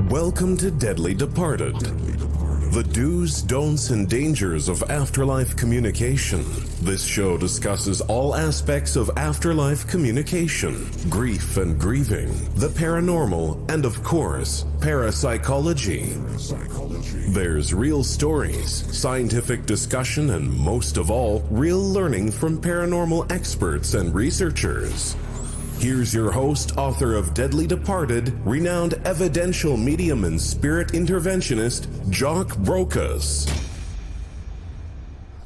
Welcome to Deadly Departed. The do's, don'ts, and dangers of afterlife communication. This show discusses all aspects of afterlife communication, grief and grieving, the paranormal, and of course, parapsychology. There's real stories, scientific discussion, and most of all, real learning from paranormal experts and researchers. Here's your host, author of Deadly Departed, renowned evidential medium and spirit interventionist, Jock Brokus.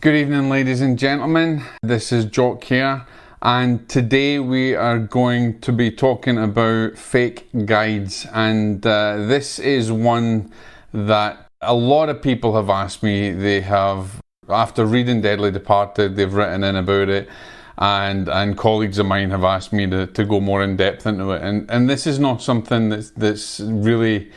Good evening, ladies and gentlemen. This is Jock here, and today we are going to be talking about fake guides. And this is one that a lot of people have asked me. They have, after reading Deadly Departed, they've written in about it. And colleagues of mine have asked me to go more in depth into it, and this is not something that's really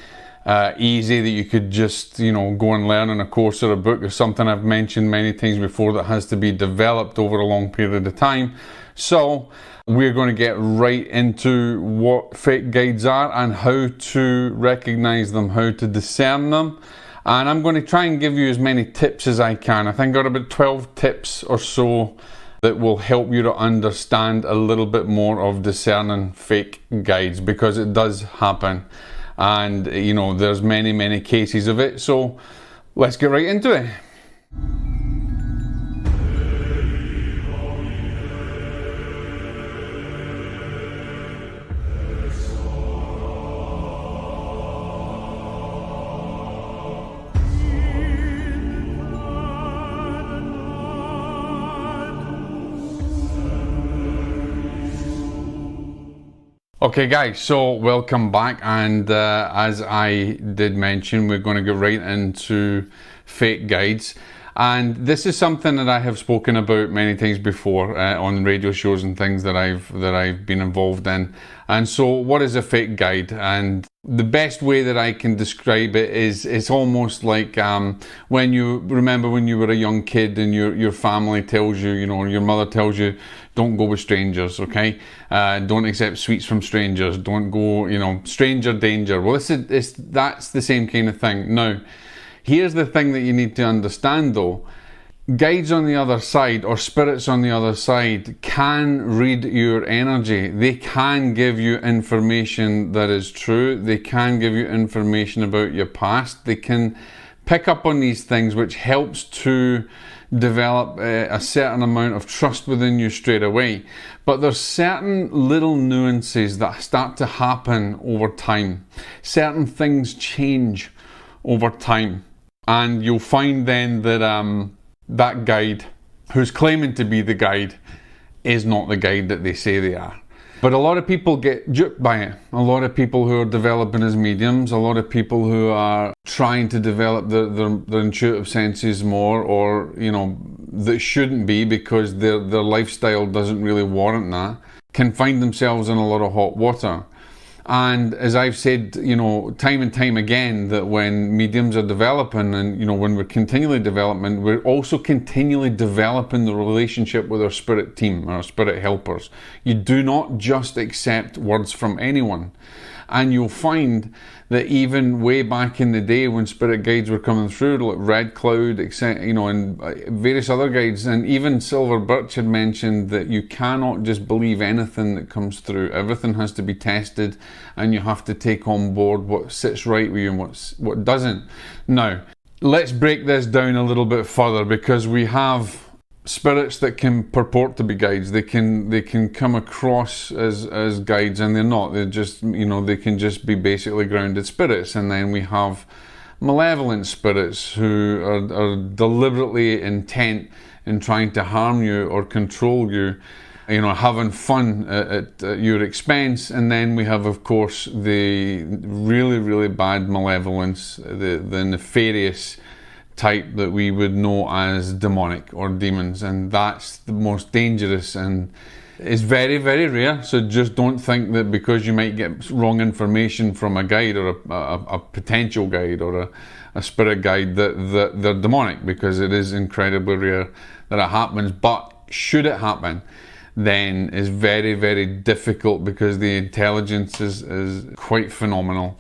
easy that you could just go and learn in a course or a book. Or something I've mentioned many times before that has to be developed over a long period of time. So we're going to get right into what fake guides are and how to recognize them, how to discern them. And I'm going to try and give you as many tips as I can. I think I've got about 12 tips or so that will help you to understand a little bit more of discerning fake guides, because it does happen, and there's many cases of it. So let's get right into it. Okay guys, so welcome back, and as I did mention, we're going to get right into fake guides. And this is something that I have spoken about many times before on radio shows and things that I've been involved in. And so what is a fake guide? And the best way that I can describe it is it's almost like when you were a young kid and your family tells you, your mother tells you, don't go with strangers, okay? Don't accept sweets from strangers. Don't go, stranger danger. Well, that's the same kind of thing. Now, here's the thing that you need to understand though. Guides on the other side, or spirits on the other side, can read your energy. They can give you information that is true. They can give you information about your past. They can pick up on these things, which helps to develop a certain amount of trust within you straight away. But there's certain little nuances that start to happen over time. Certain things change over time, and you'll find then that that guide who's claiming to be the guide is not the guide that they say they are. But a lot of people get duped by it. A lot of people who are developing as mediums, a lot of people who are trying to develop their intuitive senses more, or that shouldn't be because their lifestyle doesn't really warrant that, can find themselves in a lot of hot water. And as I've said, time and time again, that when mediums are developing and, when we're continually developing, we're also continually developing the relationship with our spirit team, our spirit helpers. You do not just accept words from anyone. And you'll find that even way back in the day when spirit guides were coming through, like Red Cloud, and various other guides, and even Silver Birch had mentioned that you cannot just believe anything that comes through. Everything has to be tested, and you have to take on board what sits right with you and what doesn't. Now, let's break this down a little bit further, because we have spirits that can purport to be guides. They can come across as guides, and they're not. They're just, they can just be basically grounded spirits. And then we have malevolent spirits who are deliberately intent in trying to harm you or control you, having fun at your expense. And then we have, of course, the really bad malevolence, the nefarious type that we would know as demonic or demons, and that's the most dangerous and is very rare. So just don't think that because you might get wrong information from a guide or a potential guide or a spirit guide that they're demonic, because it is incredibly rare that it happens. But should it happen, then is very difficult, because the intelligence is quite phenomenal.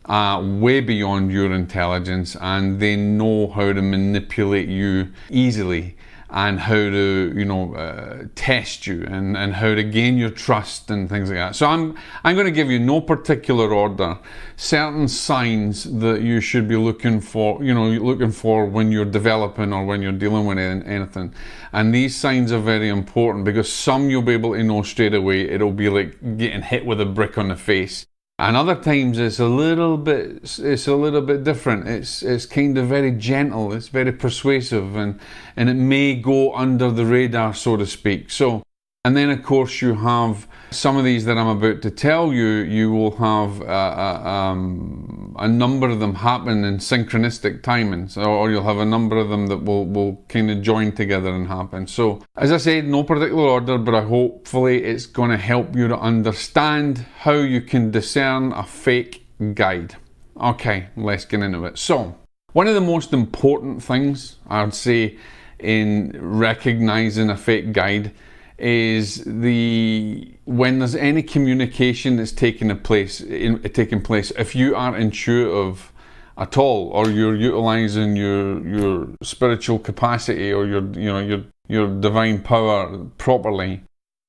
way beyond your intelligence, and they know how to manipulate you easily, and how to test you, and how to gain your trust and things like that. So I'm going to give you no particular order, certain signs that you should be looking for when you're developing or when you're dealing with anything. And these signs are very important, because some you'll be able to know straight away. It'll be like getting hit with a brick on the face. And other times it's a little bit different. It's kind of very gentle, it's very persuasive, and it may go under the radar, so to speak. So, and then of course you have some of these that I'm about to tell you. You will have a number of them happen in synchronistic timings, or you'll have a number of them that will kind of join together and happen. So, as I said, no particular order, but hopefully it's going to help you to understand how you can discern a fake guide. Okay, let's get into it. So, one of the most important things I'd say in recognizing a fake guide is when there's any communication that's taking place, if you are intuitive at all, or you're utilizing your spiritual capacity, or your divine power properly,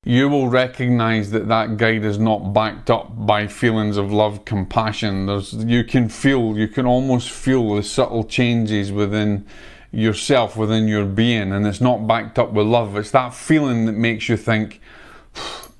you will recognize that guide is not backed up by feelings of love, compassion. You can almost feel the subtle changes within yourself, within your being, and it's not backed up with love. It's that feeling that makes you think,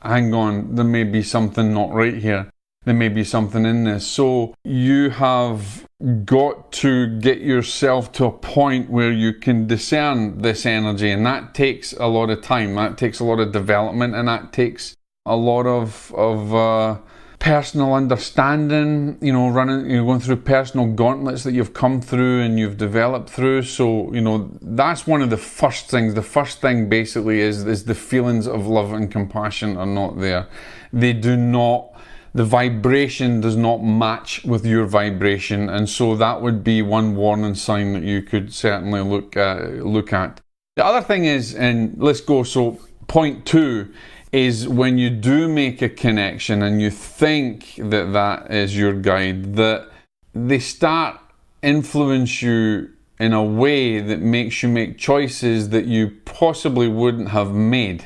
hang on, there may be something not right here. There may be something in this. So you have got to get yourself to a point where you can discern this energy, and that takes a lot of time. That takes a lot of development, and that takes a lot of personal understanding, going through personal gauntlets that you've come through and you've developed through. So, that's one of the first things. The first thing basically is the feelings of love and compassion are not there. The vibration does not match with your vibration, and so that would be one warning sign that you could certainly look at. The other thing is, and let's go, so point 2 is when you do make a connection and you think that is your guide, that they start influence you in a way that makes you make choices that you possibly wouldn't have made.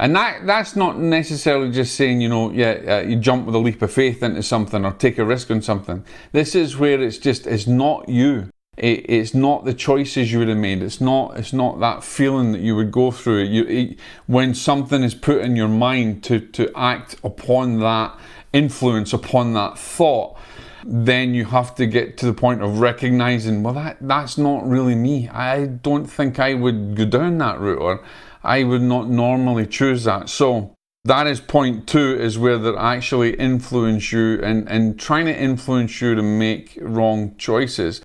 And that's not necessarily just saying, you jump with a leap of faith into something or take a risk on something. This is where it's not you. It's not the choices you would have made. It's not that feeling that you would go through. When something is put in your mind to act upon that influence, upon that thought, then you have to get to the point of recognizing, well, that's not really me. I don't think I would go down that route, or I would not normally choose that. So that is point 2, is where they actually influence you and trying to influence you to make wrong choices.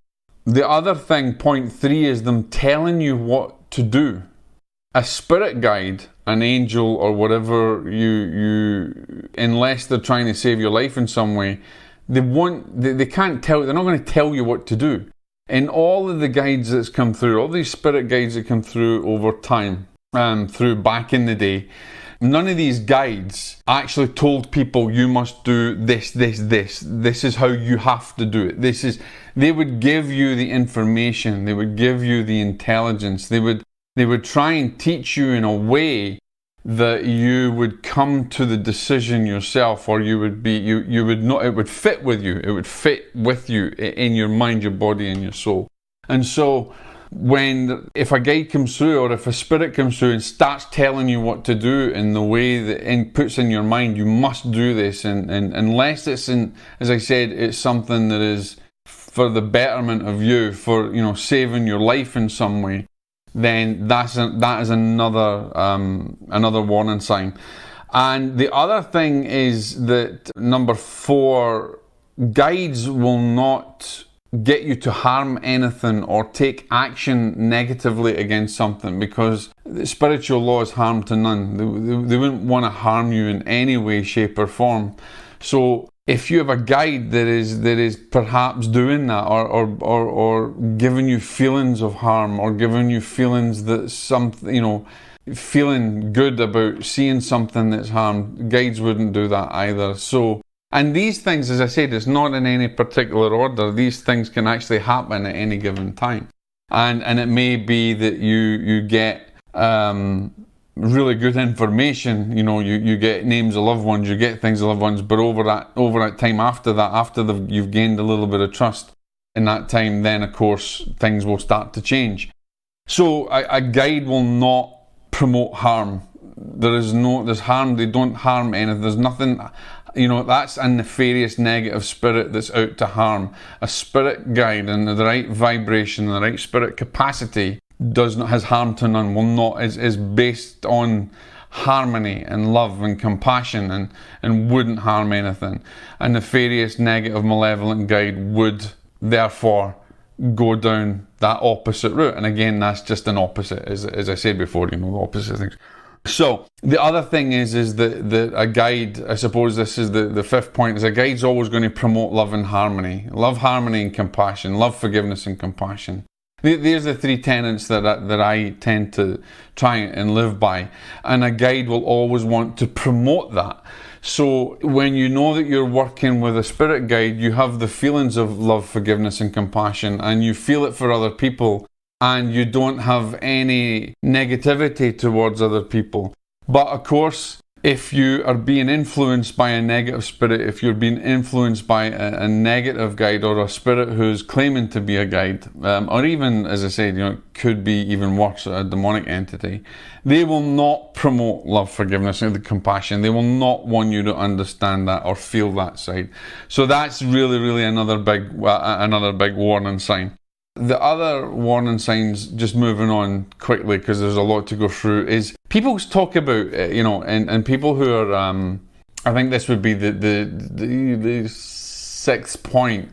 The other thing, point 3, is them telling you what to do. A spirit guide, an angel, or whatever you unless they're trying to save your life in some way, they can't tell. They're not going to tell you what to do. In all of the guides that's come through, all these spirit guides that come through over time, through back in the day, none of these guides actually told people you must do this. This is how you have to do it. They would give you the information. They would give you the intelligence. They would try and teach you in a way that you would come to the decision yourself, or you would not. It would fit with you. It would fit with you in your mind, your body, and your soul. And so, if a guide comes through, or if a spirit comes through and starts telling you what to do in the way that puts in your mind, you must do this, and unless it's as I said, it's something that is for the betterment of you, for saving your life in some way, then that is another warning sign. And the other thing is that number 4, guides will not get you to harm anything or take action negatively against something, because the spiritual law is harm to none. They wouldn't want to harm you in any way, shape or form. So if you have a guide that is perhaps doing that, or giving you feelings of harm, or giving you feelings that feeling good about seeing something that's harmed, guides wouldn't do that either. So And these things, as I said, it's not in any particular order. These things can actually happen at any given time. And it may be that you get really good information, you get names of loved ones, you get things of loved ones, but over that time after that, you've gained a little bit of trust in that time, then of course things will start to change. So a guide will not promote harm. There's harm, they don't harm anything, there's nothing, that's a nefarious negative spirit that's out to harm. A spirit guide in the right vibration, the right spirit capacity has harm to none, is based on harmony and love and compassion and wouldn't harm anything. A nefarious, negative, malevolent guide would therefore go down that opposite route. And again, that's just an opposite, as I said before, the opposite things. So the other thing is that a guide, I suppose this is the fifth point, is a guide's always going to promote love and harmony. Love, harmony and compassion. Love, forgiveness and compassion. There's the three tenets that I tend to try and live by. And a guide will always want to promote that. So when you know that you're working with a spirit guide, you have the feelings of love, forgiveness and compassion, and you feel it for other people, and you don't have any negativity towards other people. But of course, if you are being influenced by a negative spirit, if you're being influenced by a negative guide or a spirit who's claiming to be a guide, or even, as I said, it could be even worse, a demonic entity, they will not promote love, forgiveness, and compassion. They will not want you to understand that or feel that side. So that's really, really another big warning sign. The other warning signs, just moving on quickly because there's a lot to go through, is people talk about, and people who are, I think this would be the sixth point,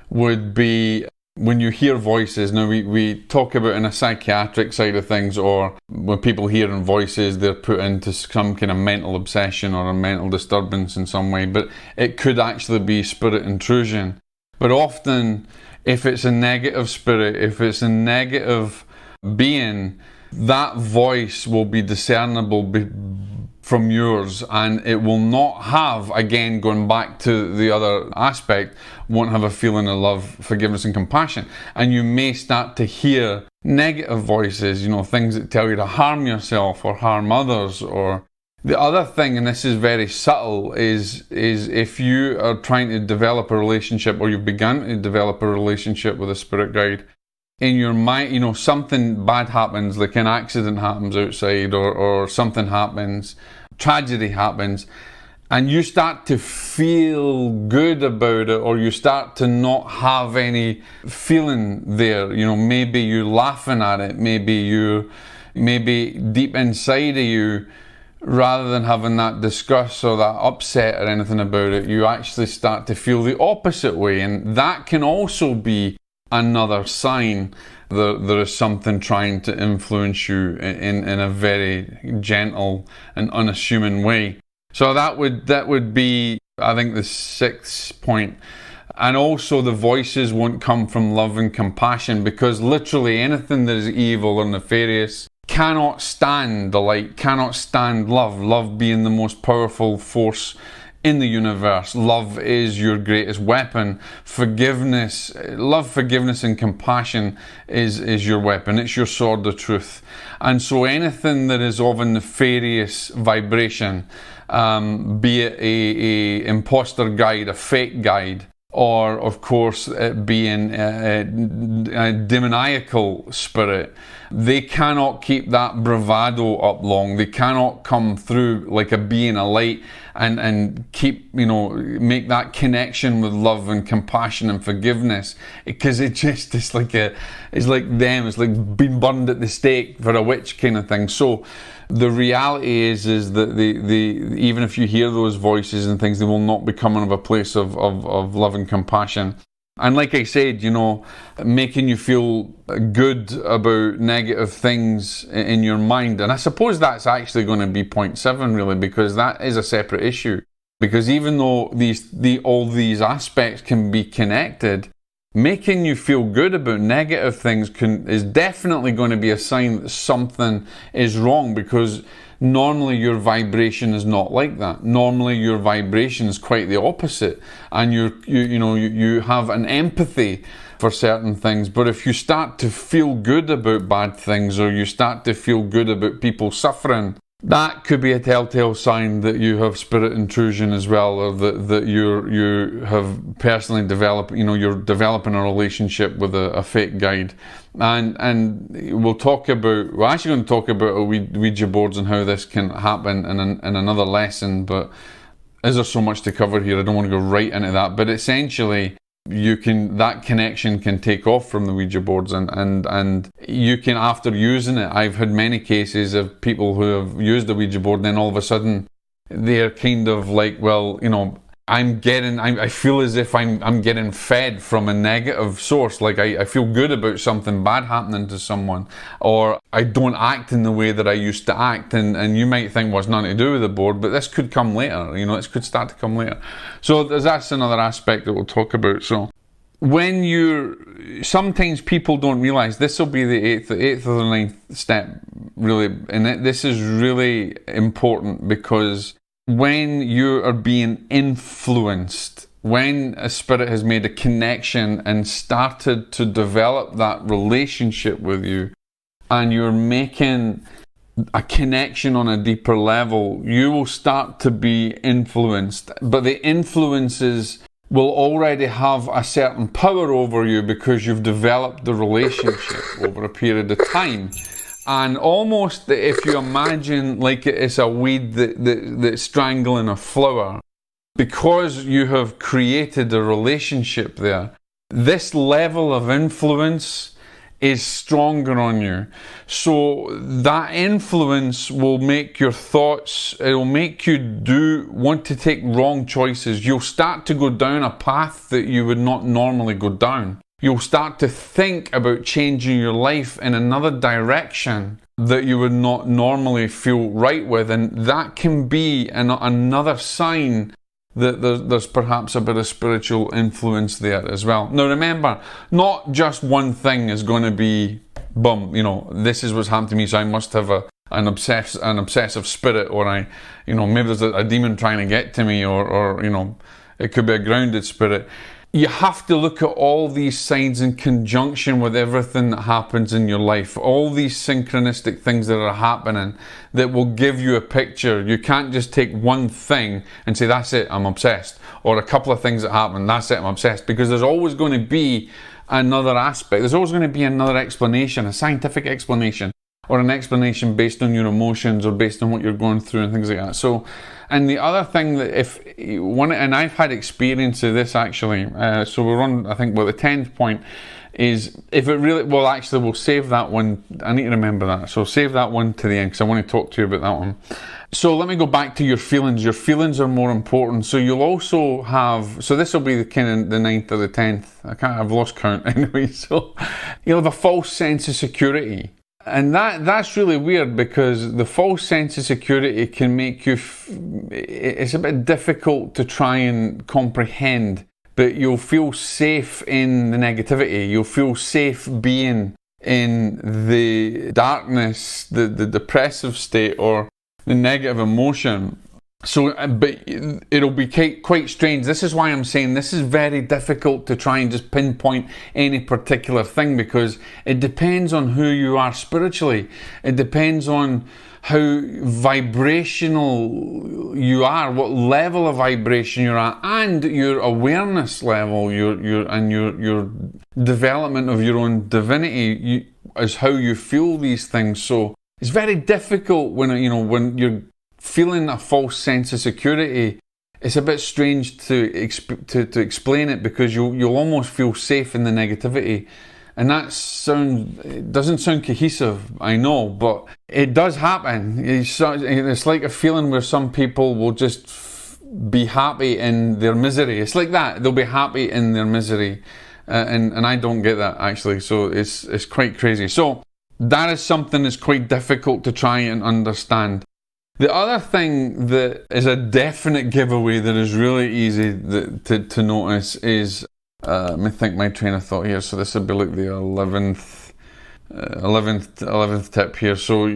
would be when you hear voices. Now we talk about in a psychiatric side of things, or when people hearing voices, they're put into some kind of mental obsession or a mental disturbance in some way, but it could actually be spirit intrusion. But often, if it's a negative spirit, if it's a negative being, that voice will be discernible from yours, and it will not have, again, going back to the other aspect, won't have a feeling of love, forgiveness and compassion. And you may start to hear negative voices, things that tell you to harm yourself or harm others. Or the other thing, and this is very subtle, is if you are trying to develop a relationship, or you've begun to develop a relationship with a spirit guide, in your mind, something bad happens, like an accident happens outside, or something happens, tragedy happens, and you start to feel good about it, or you start to not have any feeling there. Maybe you're laughing at it, maybe deep inside of you, rather than having that disgust or that upset or anything about it, you actually start to feel the opposite way. And that can also be another sign that there is something trying to influence you in a very gentle and unassuming way. So that would be, I think, the sixth point. And also the voices won't come from love and compassion, because literally anything that is evil or nefarious cannot stand the light, cannot stand love. Love being the most powerful force in the universe. Love is your greatest weapon. Love, forgiveness and compassion is your weapon. It's your sword of truth. And so anything that is of a nefarious vibration, be it a imposter guide, a fake guide, or of course it being a demoniacal spirit, they cannot keep that bravado up long. They cannot come through like a being a light and keep, make that connection with love and compassion and forgiveness, because it's like being burned at the stake for a witch kind of thing. So the reality is that even if you hear those voices and things, they will not be coming of a place of love and compassion. And like I said, making you feel good about negative things in your mind. And I suppose that's actually going to be point 7, really, because that is a separate issue. Because even though all these aspects can be connected, making you feel good about negative things is definitely going to be a sign that something is wrong, because normally your vibration is not like that. Normally your vibration is quite the opposite, and you have an empathy for certain things. But if you start to feel good about bad things, or you start to feel good about people suffering, that could be a telltale sign that you have spirit intrusion as well, or that you have personally developed, you're developing a relationship with a fake guide. And we're actually going to talk about Ouija boards and how this can happen in another lesson, but as there's so much to cover here, I don't want to go right into that. But essentially, that connection can take off from the Ouija boards, and you can, after using it, I've had many cases of people who have used the Ouija board and then all of a sudden they're kind of like, well, I feel as if I'm getting fed from a negative source. Like I feel good about something bad happening to someone, or I don't act in the way that I used to act. And you might think, well, it's nothing to do with the board, but this could come later. This could start to come later. So that's another aspect that we'll talk about. So sometimes people don't realize, this will be the eighth or the ninth step, really, and this is really important, because when you are being influenced, when a spirit has made a connection and started to develop that relationship with you, and you're making a connection on a deeper level, you will start to be influenced. But the influences will already have a certain power over you, because you've developed the relationship over a period of time. And almost, if you imagine like it's a weed that's strangling a flower, because you have created a relationship there, this level of influence is stronger on you. So that influence will make your thoughts, it will make you want to take wrong choices. You'll start to go down a path that you would not normally go down. You'll start to think about changing your life in another direction that you would not normally feel right with. And that can be another sign that there's perhaps a bit of spiritual influence there as well. Now remember, not just one thing is going to be, this is what's happened to me, so I must have an obsessive spirit, or maybe there's a demon trying to get to me, or it could be a grounded spirit. You have to look at all these signs in conjunction with everything that happens in your life, all these synchronistic things that are happening that will give you a picture. You can't just take one thing and say, that's it, I'm obsessed. Or a couple of things that happen, that's it, I'm obsessed. Because there's always going to be another aspect. There's always going to be another explanation, a scientific explanation, or an explanation based on your emotions or based on what you're going through and things like that. So, and the other thing that and I've had experience of this actually, so we're on, I think, the 10th point is, if it really, we'll save that one. I need to remember that. So save that one to the end, because I want to talk to you about that one. So let me go back to your feelings. Your feelings are more important. So you'll also have, so this will be the 9th or the 10th. I've lost count anyway. So you'll have a false sense of security. And that's really weird, because the false sense of security can make you, it's a bit difficult to try and comprehend, but you'll feel safe in the negativity. You'll feel safe being in the darkness, the depressive state, or the negative emotion. So, but it'll be quite strange. This is why I'm saying this is very difficult to try and just pinpoint any particular thing, because it depends on who you are spiritually. It depends on how vibrational you are, what level of vibration you're at, and your awareness level, your development of your own divinity is how you feel these things. So it's very difficult when you're feeling a false sense of security. It's a bit strange to explain it, because you'll almost feel safe in the negativity, and it doesn't sound cohesive, I know, but it does happen. It's like a feeling where some people will just be happy in their misery. It's like that. They'll be happy in their misery, and I don't get that actually. So it's quite crazy. So that is something that's quite difficult to try and understand. The other thing that is a definite giveaway that is really easy to notice is let me think my train of thought here. So this would be like the 11th tip here. So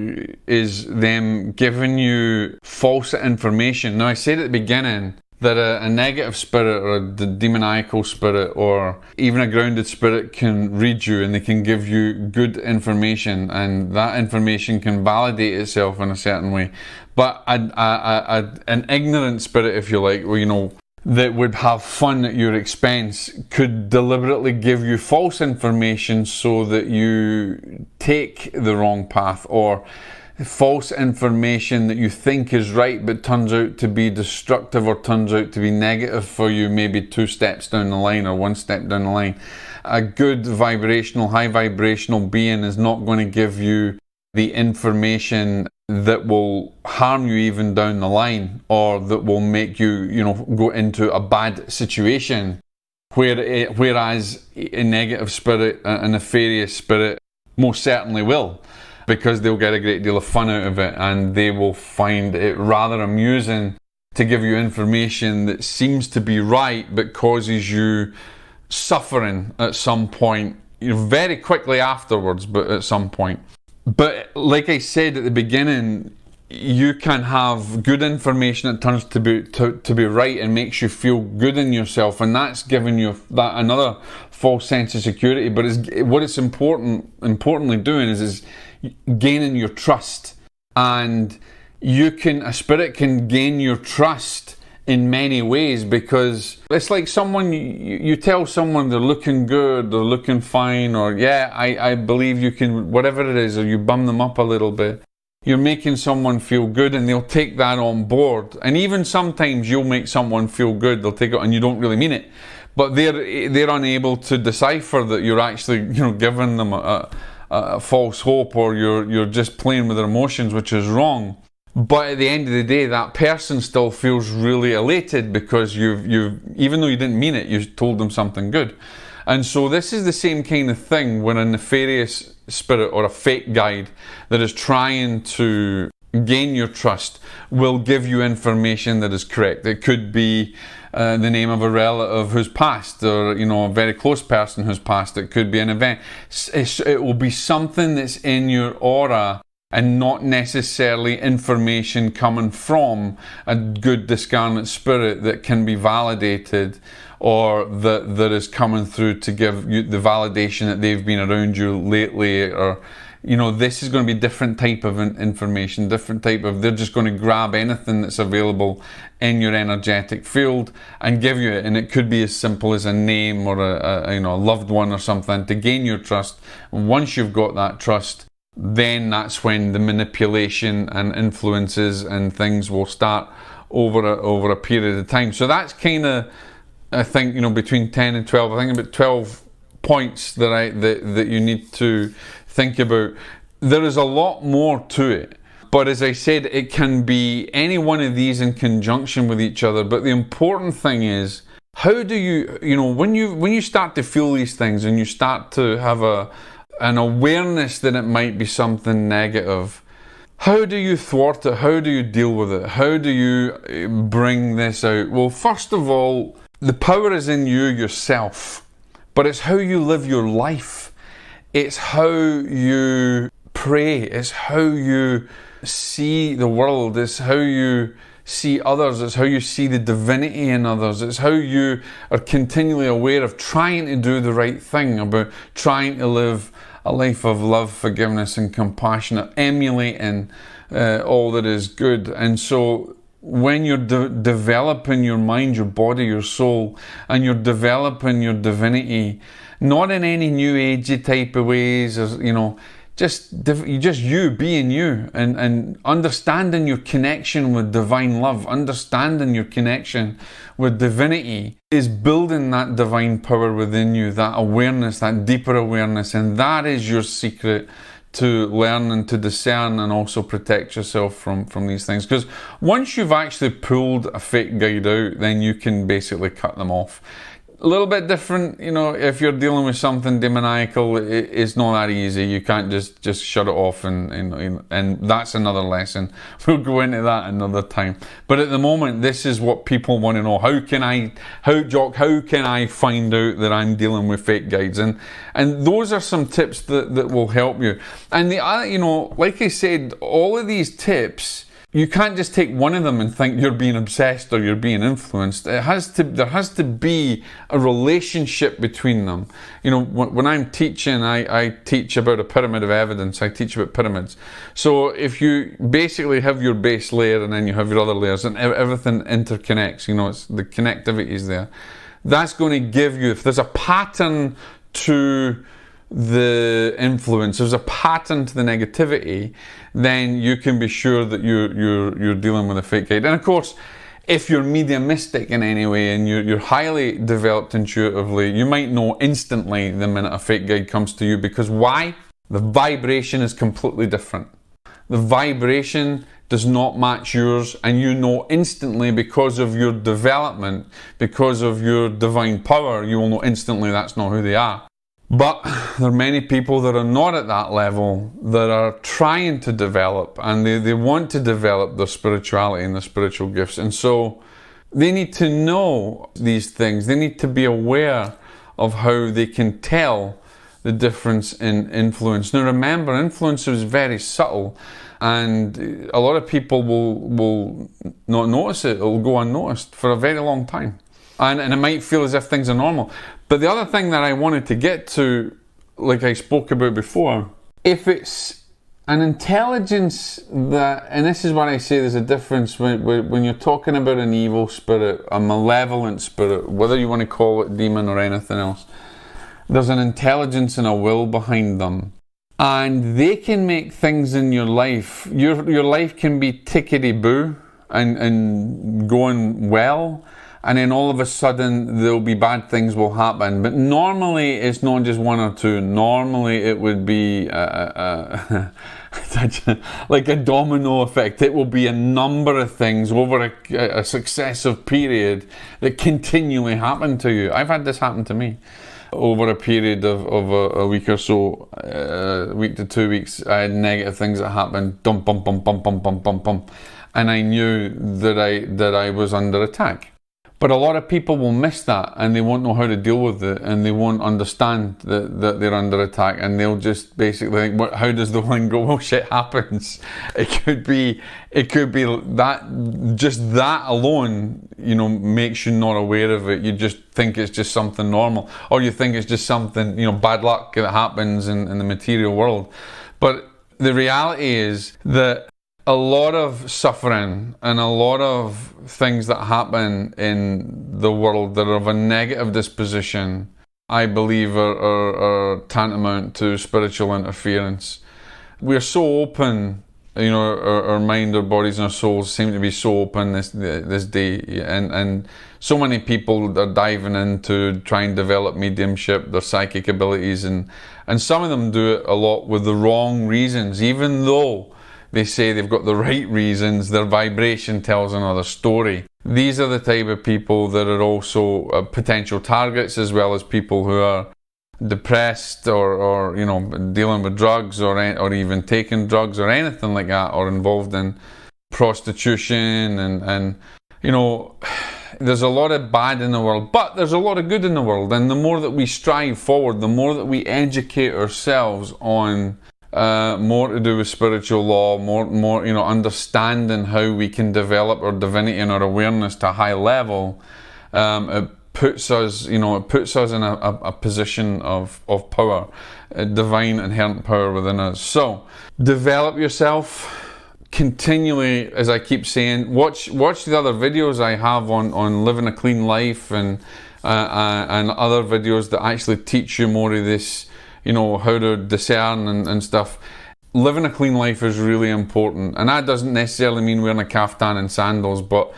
is them giving you false information. Now I said at the beginning that a negative spirit or a demoniacal spirit or even a grounded spirit can read you, and they can give you good information, and that information can validate itself in a certain way. But an ignorant spirit, if you like, that would have fun at your expense, could deliberately give you false information so that you take the wrong path, or false information that you think is right but turns out to be destructive or turns out to be negative for you, maybe 2 steps down the line or 1 step down the line. A good vibrational, high vibrational being is not going to give you the information that will harm you even down the line, or that will make you, go into a bad situation. Whereas a negative spirit, a nefarious spirit, most certainly will, because they'll get a great deal of fun out of it, and they will find it rather amusing to give you information that seems to be right but causes you suffering at some point, very quickly afterwards, but at some point. But like I said at the beginning, you can have good information that turns to be right and makes you feel good in yourself, and that's giving you that another false sense of security. But what it's importantly doing is gaining your trust. And a spirit can gain your trust in many ways, because it's like someone, you tell someone they're looking good, they're looking fine, or I believe you can, whatever it is, or you bum them up a little bit. You're making someone feel good, and they'll take that on board. And even sometimes you'll make someone feel good, they'll take it and you don't really mean it, but they're unable to decipher that you're actually giving them a false hope, or you're just playing with their emotions, which is wrong. But at the end of the day, that person still feels really elated because you've even though you didn't mean it, you told them something good. And so this is the same kind of thing when a nefarious spirit or a fake guide that is trying to gain your trust will give you information that is correct. It could be the name of a relative who's passed, or a very close person who's passed. It could be an event. It will be something that's in your aura, and not necessarily information coming from a good discarnate spirit that can be validated, or that is coming through to give you the validation that they've been around you lately, or this is going to be different type of information, they're just going to grab anything that's available in your energetic field and give you it. And it could be as simple as a name, or a loved one or something, to gain your trust. And once you've got that trust, then that's when the manipulation and influences and things will start over a period of time. So that's kind of, I think, between 10 and 12. I think about 12 points that you need to think about. There is a lot more to it, but as I said, it can be any one of these in conjunction with each other. But the important thing is, how do you, when you start to feel these things and you start to have an awareness that it might be something negative, how do you thwart it? How do you deal with it? How do you bring this out? Well, first of all, the power is in you yourself, but it's how you live your life. It's how you pray. It's how you see the world. It's how you see others. It's how you see the divinity in others. It's how you are continually aware of trying to do the right thing, about trying to live a life of love, forgiveness and compassion, emulating all that is good. And so when you're developing your mind, your body, your soul, and you're developing your divinity, not in any new agey type of ways, or just you being you, and understanding your connection with divine love, understanding your connection with divinity, is building that divine power within you, that awareness, that deeper awareness. And that is your secret to learn and to discern and also protect yourself from these things. Because once you've actually pulled a fake guide out, then you can basically cut them off. A little bit different, you know, if you're dealing with something demoniacal, it's not that easy. You can't just shut it off, and that's another lesson. We'll go into that another time. But at the moment, this is what people want to know. How can I find out that I'm dealing with fake guides? And those are some tips that will help you. And the other, you know, like I said, all of these tips, you can't just take one of them and think you're being obsessed or you're being influenced. There has to be a relationship between them. You know, when I'm teaching, I teach about a pyramid of evidence. I teach about pyramids. So if you basically have your base layer and then you have your other layers and everything interconnects, you know, the connectivity is there. That's going to give you, if there's a pattern to the influence, there's a pattern to the negativity, then you can be sure that you're dealing with a fake guide. And of course, if you're mediumistic in any way and you're highly developed intuitively, you might know instantly the minute a fake guide comes to you. Because why? The vibration is completely different. The vibration does not match yours, and you know instantly, because of your development, because of your divine power, you will know instantly that's not who they are. But there are many people that are not at that level that are trying to develop, and they want to develop their spirituality and their spiritual gifts. And so they need to know these things. They need to be aware of how they can tell the difference in influence. Now remember, influence is very subtle, and a lot of people will not notice it. It will go unnoticed for a very long time. And it might feel as if things are normal. But the other thing that I wanted to get to, like I spoke about before, if it's an intelligence that, and this is what I say, there's a difference when you're talking about an evil spirit, a malevolent spirit, whether you want to call it demon or anything else, there's an intelligence and a will behind them. And they can make things in your life, your life can be tickety-boo and going well, and then all of a sudden there'll be bad things will happen. But normally it's not just one or two. Normally it would be like a domino effect. It will be a number of things over a successive period that continually happen to you. I've had this happen to me. Over a period of a week or so, a week to 2 weeks, I had negative things that happened. Dum bum bum bum bum bum bum bum, and I knew that I was under attack. But a lot of people will miss that, and they won't know how to deal with it, and they won't understand that they're under attack, and they'll just basically think, how does the one go? Well, shit happens. It could be that, just that alone, you know, makes you not aware of it. You just think it's just something normal, or you think it's just something, you know, bad luck that happens in the material world. But the reality is that a lot of suffering and a lot of things that happen in the world that are of a negative disposition, I believe are tantamount to spiritual interference. We're so open, you know, our mind, our bodies and our souls seem to be so open this day, and so many people are diving into trying to develop mediumship, their psychic abilities, and some of them do it a lot with the wrong reasons. Even though they say they've got the right reasons, their vibration tells another story. These are the type of people that are also potential targets, as well as people who are depressed or you know, dealing with drugs or even taking drugs or anything like that, or involved in prostitution and you know, there's a lot of bad in the world, but there's a lot of good in the world. And the more that we strive forward, the more that we educate ourselves on more to do with spiritual law, more you know, understanding how we can develop our divinity and our awareness to a high level, it puts us in a position of power, divine inherent power within us. So develop yourself continually, as I keep saying. Watch the other videos I have on living a clean life and other videos that actually teach you more of this, you know, how to discern and stuff. Living a clean life is really important, and that doesn't necessarily mean wearing a kaftan and sandals, but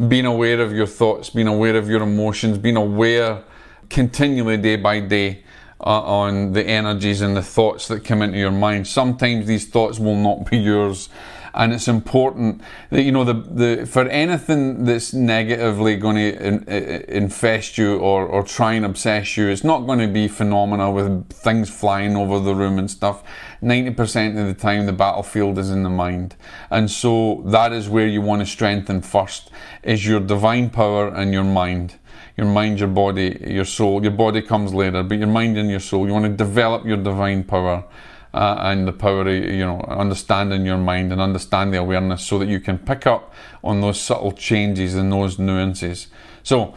being aware of your thoughts, being aware of your emotions, being aware continually day by day on the energies and the thoughts that come into your mind. Sometimes these thoughts will not be yours, And it's important that, you know, for anything that's negatively going to infest you or try and obsess you, it's not going to be phenomena with things flying over the room and stuff. 90% of the time the battlefield is in the mind. And so that is where you want to strengthen first, is your divine power and your mind. Your mind, your body, your soul. Your body comes later, but your mind and your soul. You want to develop your divine power and the power of, you know, understanding your mind and understand the awareness, so that you can pick up on those subtle changes and those nuances. So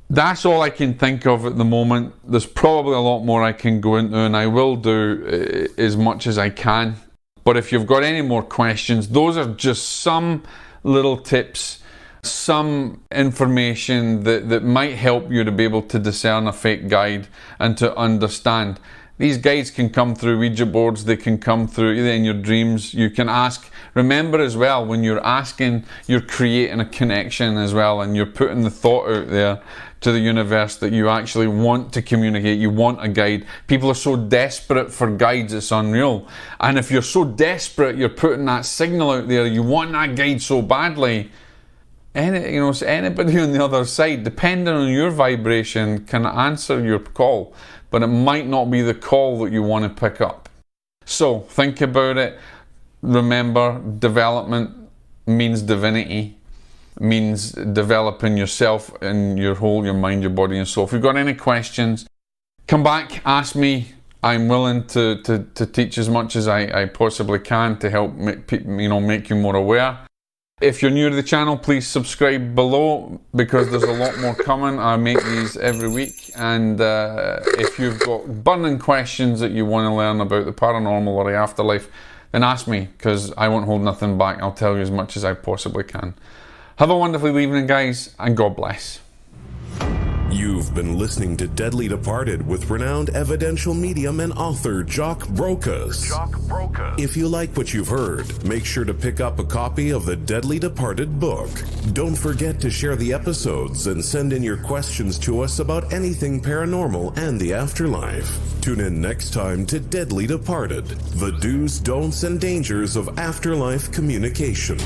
that's all I can think of at the moment. There's probably a lot more I can go into, and I will do as much as I can. But if you've got any more questions, those are just some little tips, some information that might help you to be able to discern a fake guide and to understand. These guides can come through Ouija boards, they can come through in your dreams. You can ask. Remember as well, when you're asking, you're creating a connection as well, and you're putting the thought out there to the universe that you actually want to communicate, you want a guide. People are so desperate for guides, it's unreal. And if you're so desperate, you're putting that signal out there, you want that guide so badly, anybody on the other side, depending on your vibration, can answer your call, but it might not be the call that you want to pick up. So think about it. Remember, development means divinity, means developing yourself and your whole, your mind, your body and soul. If you've got any questions, come back, ask me. I'm willing to teach as much as I possibly can to help make you more aware. If you're new to the channel, please subscribe below, because there's a lot more coming. I make these every week, and if you've got burning questions that you want to learn about the paranormal or the afterlife, then ask me, because I won't hold nothing back. I'll tell you as much as I possibly can. Have a wonderful evening, guys, and God bless. You've been listening to Deadly Departed with renowned evidential medium and author Jock Brokus. If you like what you've heard, make sure to pick up a copy of the Deadly Departed book. Don't forget to share the episodes and send in your questions to us about anything paranormal and the afterlife. Tune in next time to Deadly Departed, the do's, don'ts, and dangers of afterlife communication.